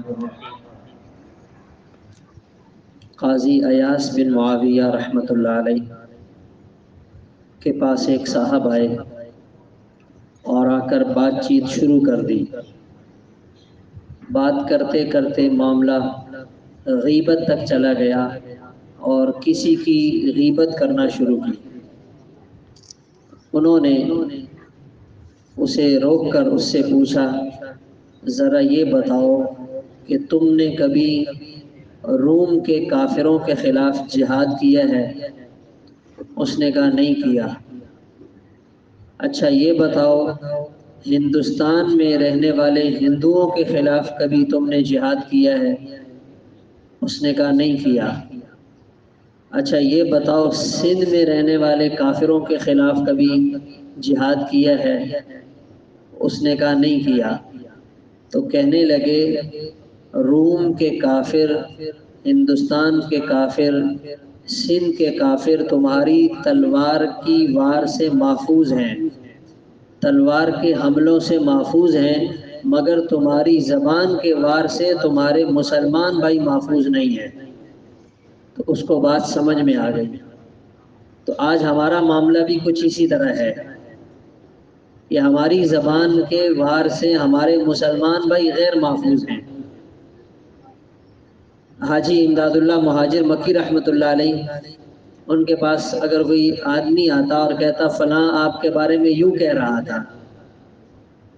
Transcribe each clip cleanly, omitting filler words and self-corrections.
الرحیم۔ قاضی ایاس بن معاویہ رحمۃ اللہ علیہ کے پاس ایک صاحب آئے اور آ کر بات چیت شروع کر دی۔ بات کرتے کرتے معاملہ غیبت تک چلا گیا اور کسی کی غیبت کرنا شروع کی۔ انہوں نے اسے روک کر اس سے پوچھا، ذرا یہ بتاؤ کہ تم نے کبھی روم کے کافروں کے خلاف جہاد کیا ہے؟ اس نے کہا نہیں کیا۔ اچھا یہ بتاؤ ہندوستان میں رہنے والے ہندوؤں کے خلاف کبھی تم نے جہاد کیا ہے؟ اس نے کہا نہیں کیا۔ اچھا یہ بتاؤ سندھ میں رہنے والے کافروں کے خلاف کبھی جہاد کیا ہے؟ اس نے کہا نہیں کیا۔ تو کہنے لگے روم کے کافر، ہندوستان کے کافر، سندھ کے کافر تمہاری تلوار کی وار سے محفوظ ہیں، تلوار کے حملوں سے محفوظ ہیں، مگر تمہاری زبان کے وار سے تمہارے مسلمان بھائی محفوظ نہیں ہیں۔ تو اس کو بات سمجھ میں آ گئی۔ تو آج ہمارا معاملہ بھی کچھ اسی طرح ہے کہ ہماری زبان کے وار سے ہمارے مسلمان بھائی غیر محفوظ ہیں۔ حاجی امداد اللہ مہاجر مکی رحمۃ اللہ علیہ، ان کے پاس اگر کوئی آدمی آتا اور کہتا فلاں آپ کے بارے میں یوں کہہ رہا تھا،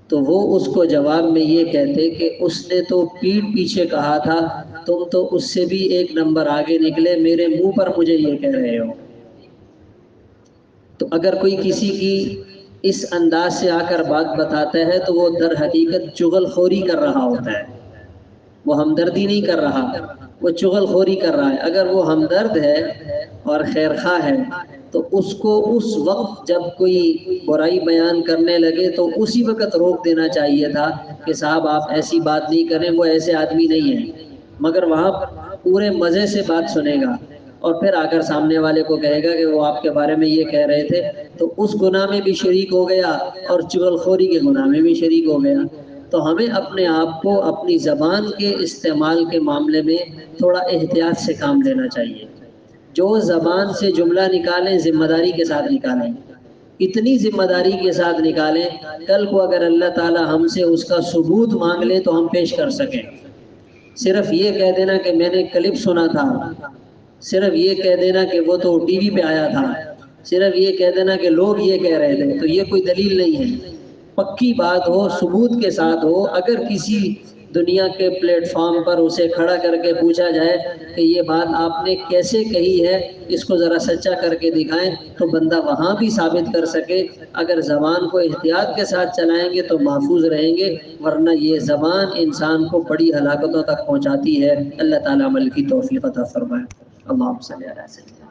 تو وہ اس کو جواب میں یہ کہتے کہ اس نے تو پیٹھ پیچھے کہا تھا، تم تو اس سے بھی ایک نمبر آگے نکلے، میرے منہ پر مجھے یہ کہہ رہے ہو۔ تو اگر کوئی کسی کی اس انداز سے آ کر بات بتاتا ہے تو وہ در حقیقت چغل خوری کر رہا ہوتا ہے، وہ ہمدردی نہیں کر رہا، وہ چغل خوری کر رہا ہے۔ اگر وہ ہمدرد ہے اور خیر خواہ ہے تو اس کو اس وقت جب کوئی برائی بیان کرنے لگے تو اسی وقت روک دینا چاہیے تھا کہ صاحب آپ ایسی بات نہیں کریں، وہ ایسے آدمی نہیں ہیں، مگر وہاں پورے مزے سے بات سنے گا اور پھر آ کر سامنے والے کو کہے گا کہ وہ آپ کے بارے میں یہ کہہ رہے تھے، تو اس گناہ میں بھی شریک ہو گیا اور چغل خوری کے گناہ میں بھی شریک ہو گیا۔ تو ہمیں اپنے آپ کو اپنی زبان کے استعمال کے معاملے میں تھوڑا احتیاط سے کام لینا چاہیے۔ جو زبان سے جملہ نکالیں ذمہ داری کے ساتھ نکالیں، اتنی ذمہ داری کے ساتھ نکالیں کل کو اگر اللہ تعالی ہم سے اس کا ثبوت مانگ لے تو ہم پیش کر سکیں۔ صرف یہ کہہ دینا کہ میں نے کلپ سنا تھا، صرف یہ کہہ دینا کہ وہ تو ٹی وی پہ آیا تھا، صرف یہ کہہ دینا کہ لوگ یہ کہہ رہے تھے، تو یہ کوئی دلیل نہیں ہے۔ پکی بات ہو، ثبوت کے ساتھ ہو۔ اگر کسی دنیا کے پلیٹ فارم پر اسے کھڑا کر کے پوچھا جائے کہ یہ بات آپ نے کیسے کہی ہے، اس کو ذرا سچا کر کے دکھائیں، تو بندہ وہاں بھی ثابت کر سکے۔ اگر زبان کو احتیاط کے ساتھ چلائیں گے تو محفوظ رہیں گے، ورنہ یہ زبان انسان کو بڑی ہلاکتوں تک پہنچاتی ہے۔ اللہ تعالیٰ عمل کی توفیق عطا فرمائے۔ اللہم صلی علی سیدنا